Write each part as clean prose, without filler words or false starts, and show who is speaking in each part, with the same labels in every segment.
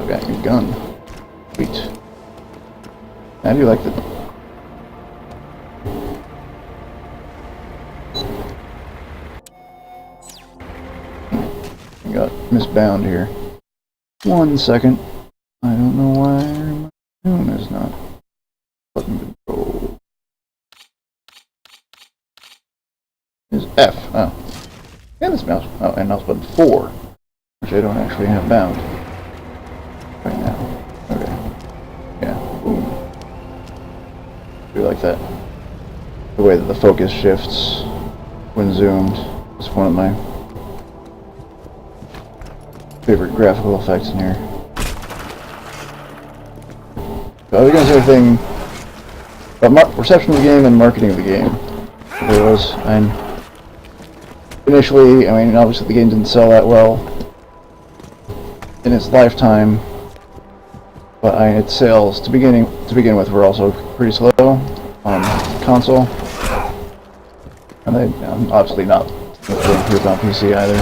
Speaker 1: I got your gun. Sweet. How do you like the... I got misbound here. 1 second. I don't know why my phone is not button control. Is F. Oh. And this mouse. Oh, and mouse button 4, which I don't actually have bound right now. Okay. Yeah. Boom. Do like that. The way that the focus shifts when zoomed is one of my favorite graphical effects in here. So I was going to say a thing about reception of the game and marketing of the game. There was, initially, I mean, obviously the game didn't sell that well in its lifetime, but its sales to begin with were also pretty slow on console, and they obviously not improved on PC either.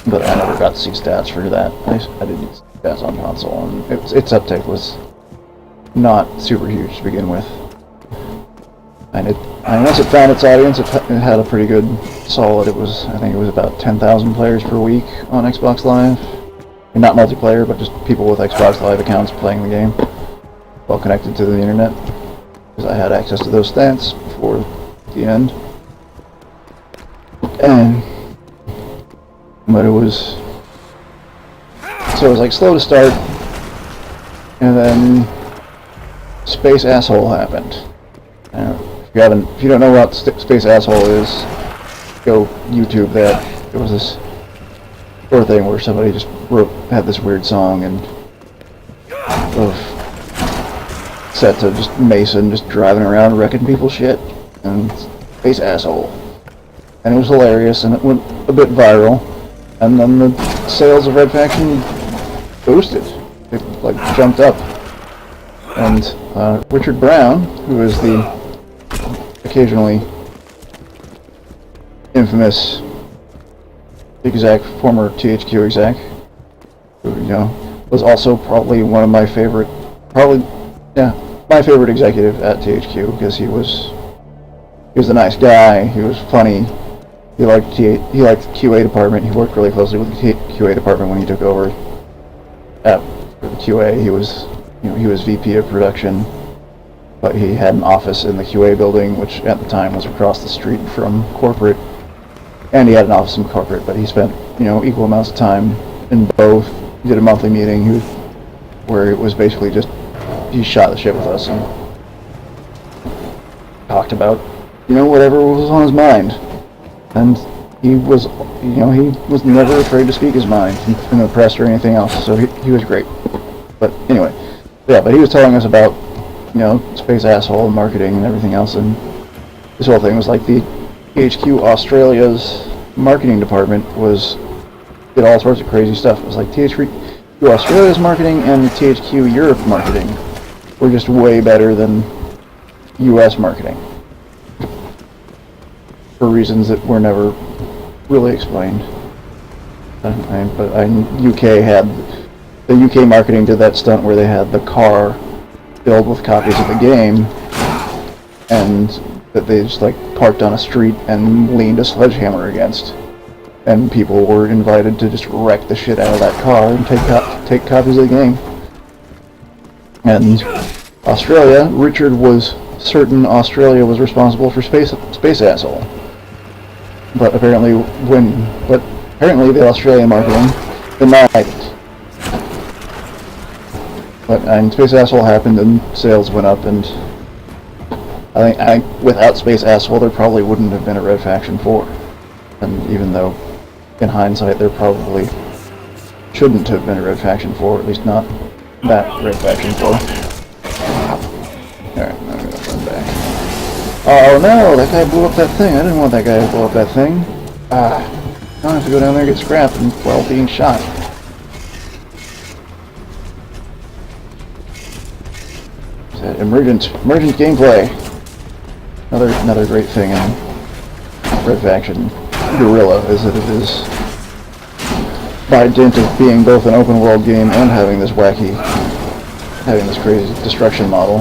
Speaker 1: But I never got to see stats for that. I didn't see stats on console, and its uptake was not super huge to begin with. And once it found its audience, it had a pretty good, solid. I think it was about 10,000 players per week on Xbox Live. And not multiplayer, but just people with Xbox Live accounts playing the game, well connected to the internet. Because I had access to those stats before the end. But it was... So it was like slow to start, and then Space Asshole happened. If you don't know what Space Asshole is, go YouTube that. It was this sort of thing where somebody just had this weird song and set to just Mason just driving around wrecking people's shit, and Space Asshole. And it was hilarious, and it went a bit viral, and then the sales of Red Faction boosted. It like jumped up. And Richard Brown, who is the occasionally infamous former THQ exec, who, was also probably one of my favorite, my favorite executive at THQ, because he was a nice guy, he was funny, he liked the QA department, he worked really closely with the QA department when he took over at the QA. He was VP of production, but he had an office in the QA building, which at the time was across the street from corporate, and he had an office in corporate, but he spent, equal amounts of time in both. He did a monthly meeting where it was basically just, he shot the shit with us and talked about, whatever was on his mind. And he was, he was never afraid to speak his mind in the press or anything else, so he was great. But anyway, yeah, but he was telling us about, Space Asshole and marketing and everything else, and this whole thing was like the THQ Australia's marketing department did all sorts of crazy stuff. It was like THQ Australia's marketing and THQ Europe marketing were just way better than US marketing, for reasons that were never really explained. But the UK marketing did that stunt where they had the car filled with copies of the game, and that they just parked on a street and leaned a sledgehammer against, and people were invited to just wreck the shit out of that car and take copies of the game. And Richard was certain Australia was responsible for Space Asshole, but apparently the Australian marketing denied it. And Space Asshole happened, and sales went up, and I think without Space Asshole there probably wouldn't have been a Red Faction 4. And even though, in hindsight, there probably shouldn't have been a Red Faction 4, at least not that Red Faction 4. Alright, I'm gonna run back. Oh no, that guy blew up that thing. I didn't want that guy to blow up that thing. Now I have to go down there and get scrapped while being shot. Emergent gameplay. Another great thing in Red Faction Guerrilla is that it is by dint of being both an open world game and having this crazy destruction model,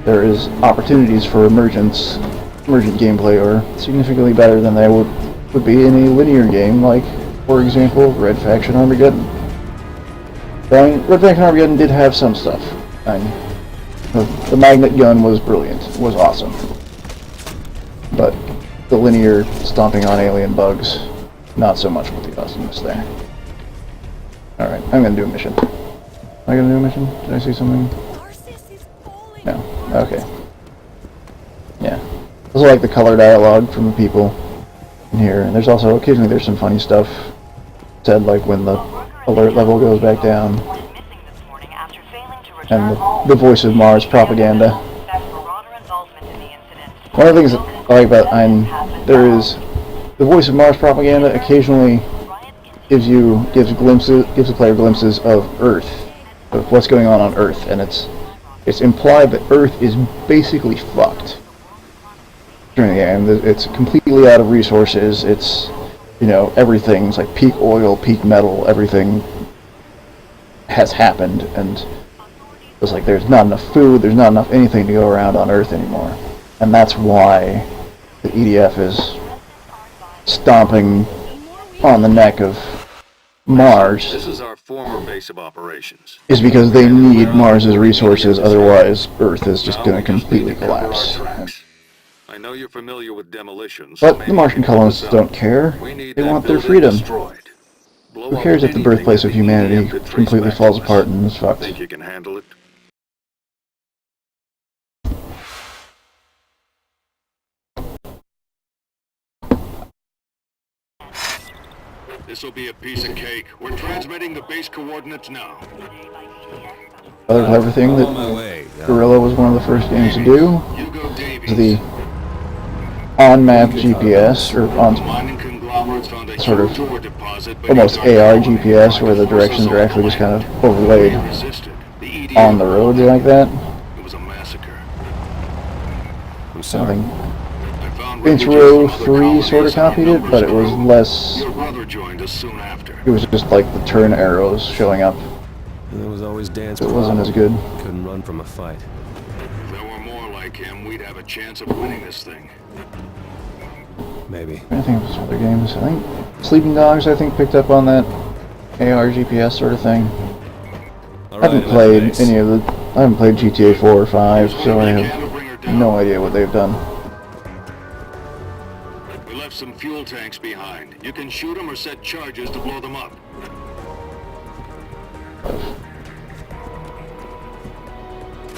Speaker 1: there is opportunities for emergent gameplay are significantly better than they would be in a linear game, like, for example, Red Faction Armageddon. I mean, Red Faction Armageddon did have some stuff. The magnet gun was brilliant, was awesome. But the linear stomping on alien bugs, not so much with the awesomeness there. Alright, I'm gonna do a mission. Am I gonna do a mission? Did I see something? No. Okay. Yeah. I also like the color dialogue from the people in here, and there's also, occasionally there's some funny stuff said, like when the alert level goes back down, and the Voice of Mars propaganda. One of the things that I like about the Voice of Mars propaganda occasionally gives the player glimpses of Earth, of what's going on Earth, and it's implied that Earth is basically fucked during the game. It's completely out of resources. It's, you know, everything's like peak oil, peak metal, everything has happened, and it's like there's not enough food, there's not enough anything to go around on Earth anymore. And that's why the EDF is stomping on the neck of Mars.
Speaker 2: This is our former base of operations.
Speaker 1: Is because they need Mars's resources, otherwise Earth is just going to completely collapse.
Speaker 2: I know you're familiar with demolitions.
Speaker 1: But the Martian colonists don't care. They want their freedom. Who cares if the birthplace of humanity completely falls apart and is fucked?
Speaker 2: Think you can handle it? This'll be a piece of cake. We're transmitting the base coordinates now.
Speaker 1: Other clever thing that Guerrilla was one of the first games to do is the on-map GPS, or on sort of almost AR GPS, where the directions are actually just kind of overlaid on the road like that.
Speaker 2: It was a massacre.
Speaker 1: Something. Saints Row 3 sort of copied it, but it was less. It was just like the turn arrows showing up.
Speaker 3: There was always dance.
Speaker 1: It wasn't as good.
Speaker 3: Couldn't run from a fight.
Speaker 2: If there were more like him, we'd have a chance of winning this thing.
Speaker 3: Maybe.
Speaker 1: I think it was other games. I think Sleeping Dogs, I think, picked up on that AR GPS sort of thing. I haven't played any of the. I haven't played GTA 4 or 5, so I have no idea what they've done.
Speaker 2: We left some fuel tanks behind. You can shoot them or set charges to blow them up.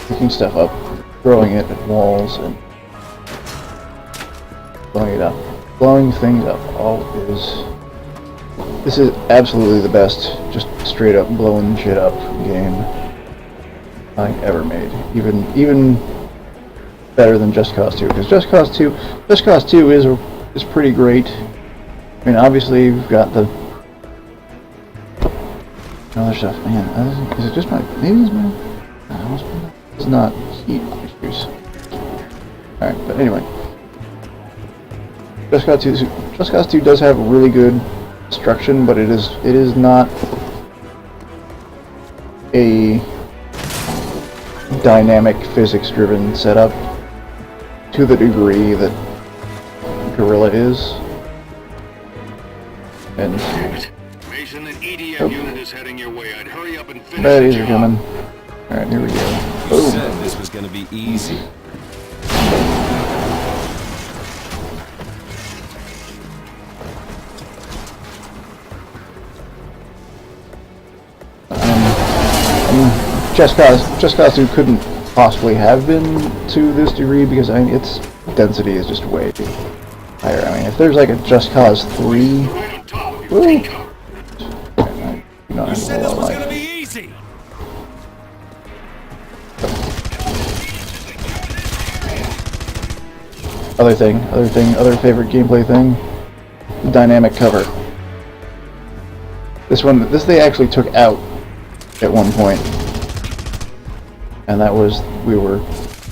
Speaker 1: Picking stuff up, throwing it at walls, and blowing it up. Blowing things up this is absolutely the best, just straight up blowing shit up game I ever made. Even better than Just Cause 2, because Just Cause 2 is pretty great. I mean, obviously you've got the other stuff. Man, is it just my? Maybe it's my. It's not heat issues. All right, but anyway. Just Cause 2 does have really good destruction, but it is not a dynamic physics-driven setup to the degree that Guerrilla is. And
Speaker 2: Mason, an EDF unit is heading your way. I'd hurry up and finish
Speaker 1: baddies are coming. All right, here we go.
Speaker 3: You said this was going to be easy. Just Cause 2 couldn't possibly have been to this degree because I mean its density is just way higher. I mean, if there's like a Just Cause 3, woo, you said this was gonna be easy. Other favorite gameplay thing, dynamic cover. This they actually took out at one point. And that was, we were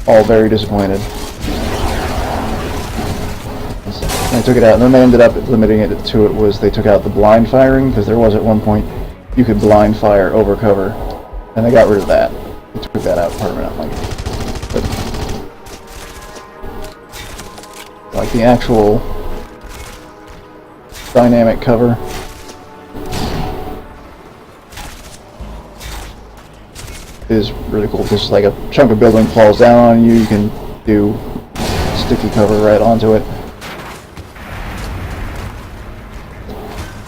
Speaker 3: all very disappointed.
Speaker 1: They took it out, and then they ended up limiting it to it was they took out the blind firing, because there was at one point you could blind fire over cover, and they got rid of that. They took that out permanently. But, like the actual dynamic cover is really cool. Just like a chunk of building falls down on you, you can do sticky cover right onto it.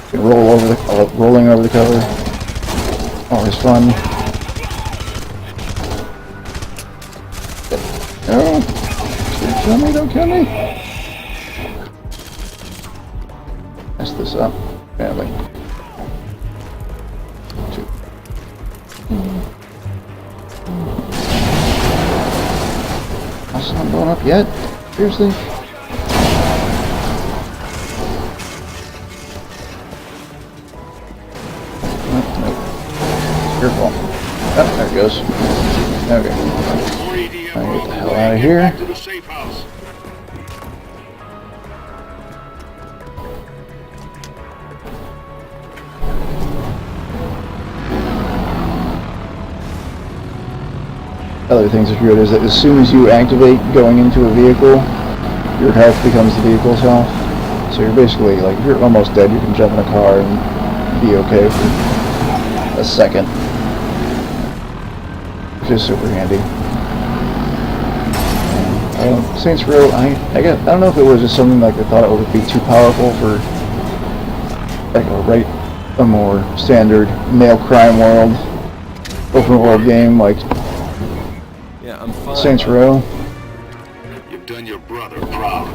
Speaker 1: You can roll over the rolling over the cover. Always fun. No! Don't kill me! Don't kill me! Mess this up badly. House not blown up yet? Seriously? Careful. Oh, there it goes. Okay. I'll get the hell out of here. Other things that are good is that as soon as you activate going into a vehicle, your health becomes the vehicle's health. So you're basically, like, if you're almost dead, you can jump in a car and be okay for a second. Which is super handy. Saints Row, I don't know if it was just something like they thought it would be too powerful for like a more standard male crime world, open world game like
Speaker 4: I'm fine.
Speaker 1: Saints Row.
Speaker 2: You've done your brother proud.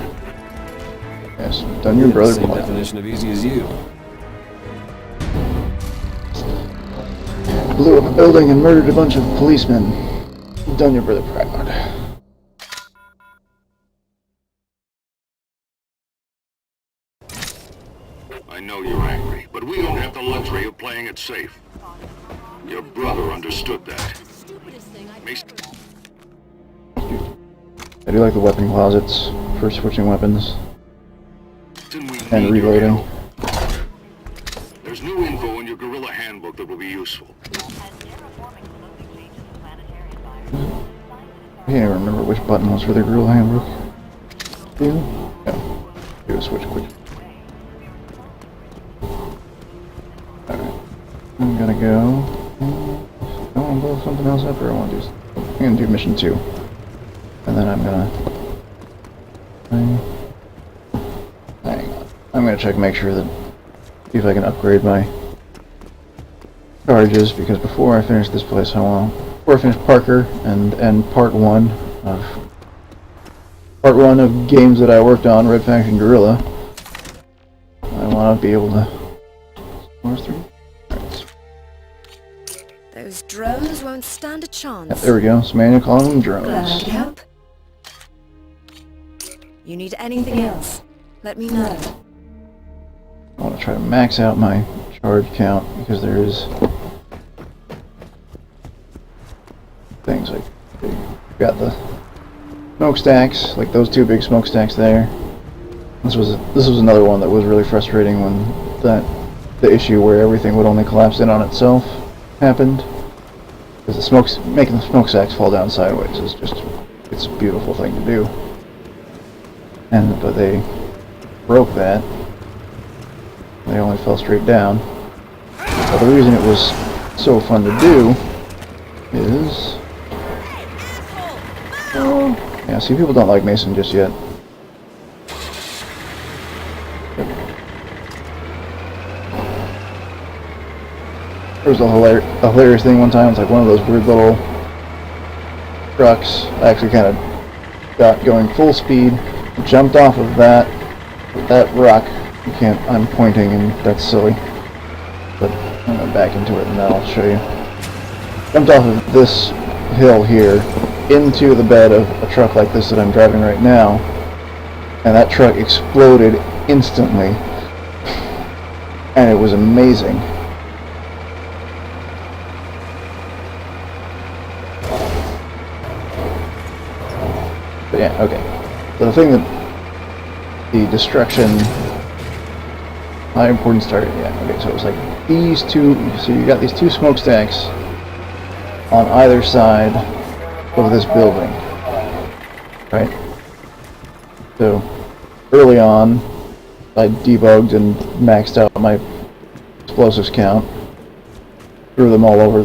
Speaker 1: Yes, done your brother
Speaker 4: Same
Speaker 1: proud.
Speaker 4: definition of easy as you.
Speaker 1: Blew up a building and murdered a bunch of policemen. Done your brother proud.
Speaker 2: I know you're angry, but we don't have the luxury of playing it safe. Your brother understood that.
Speaker 1: I do like the weapon closets for switching weapons and reloading.
Speaker 2: There's new info in your guerrilla handbook that will be useful.
Speaker 1: I can't even remember which button was for the guerrilla handbook. Do? No. Do a switch quick. Alright. I'm gonna go. I want to blow something else up, or I want to do. I'm gonna do mission 2. And then I'm gonna. Hang on. I'm gonna check, make sure that. See if I can upgrade my charges, because before I finish this place, before I finish Parker and part one of games that I worked on, Red Faction Guerrilla, I want to be able to. Where's 3?
Speaker 5: Those drones won't stand a chance.
Speaker 1: Yep, there we go. So manual calling them
Speaker 5: Glad I
Speaker 1: drones.
Speaker 5: could help. You need anything else? Let me know.
Speaker 1: I want to try to max out my charge count, because there is things like you've got the smokestacks, like those 2 big smokestacks there. This was another one that was really frustrating when the issue where everything would only collapse in on itself happened. Because making the smokestacks fall down sideways is just, it's a beautiful thing to do. But they broke that. They only fell straight down. But the reason it was so fun to do is... Oh, yeah, see, people don't like Mason just yet. There was a hilarious thing one time. It's like one of those weird little trucks. I actually kind of got going full speed, jumped off of that rock. You can't, I'm pointing and that's silly. But I'm going to back into it and then I'll show you. Jumped off of this hill here into the bed of a truck like this that I'm driving right now. And that truck exploded instantly. And it was amazing. But yeah, okay. So the thing that the destruction. High importance target. Yeah. Okay. So it was like these two. So you got these two smokestacks on either side of this building, right? So early on, I debugged and maxed out my explosives count, threw them all over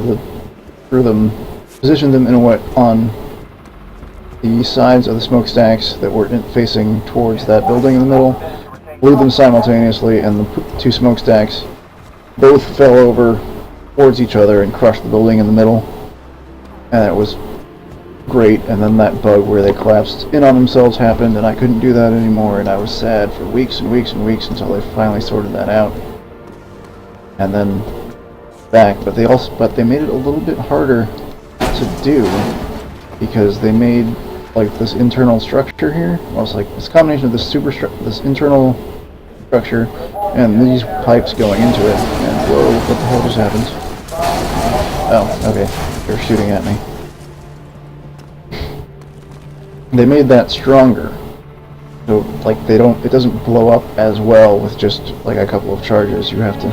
Speaker 1: positioned them in a way on the sides of the smokestacks that were facing towards that building in the middle, blew them simultaneously, and the two smokestacks both fell over towards each other and crushed the building in the middle, and it was great. And then that bug where they collapsed in on themselves happened, and I couldn't do that anymore, and I was sad for weeks and weeks and weeks until they finally sorted that out. And then back, but they made it a little bit harder to do because they made like this internal structure here. Well, it's like this combination of this internal structure and these pipes going into it. And whoa, what the hell just happened? Oh, okay, they're shooting at me. They made that stronger, so like it doesn't blow up as well with just like a couple of charges. You have to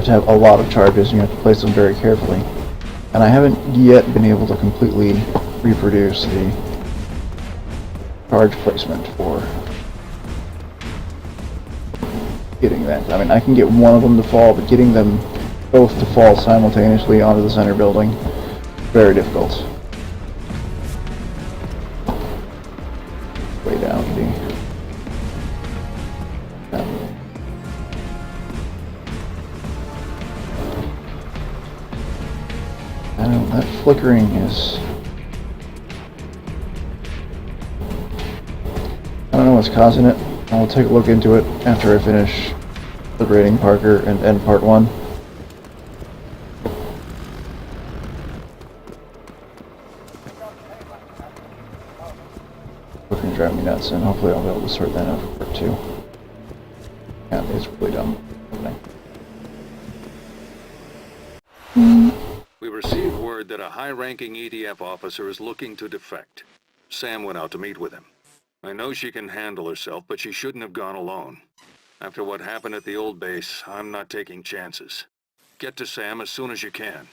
Speaker 1: have a lot of charges, and you have to place them very carefully. And I haven't yet been able to completely reproduce the charge placement for getting that. I mean, I can get one of them to fall, but getting them both to fall simultaneously onto the center building, very difficult. Way down that flickering is... I don't know what's causing it. I'll take a look into it after I finish liberating Parker and end part 1. It's gonna drive me nuts, and hopefully I'll be able to sort that out for part 2. Yeah, it's really dumb.
Speaker 2: We received word that a high-ranking EDF officer is looking to defect. Sam went out to meet with him. I know she can handle herself, but she shouldn't have gone alone. After what happened at the old base, I'm not taking chances. Get to Sam as soon as you can.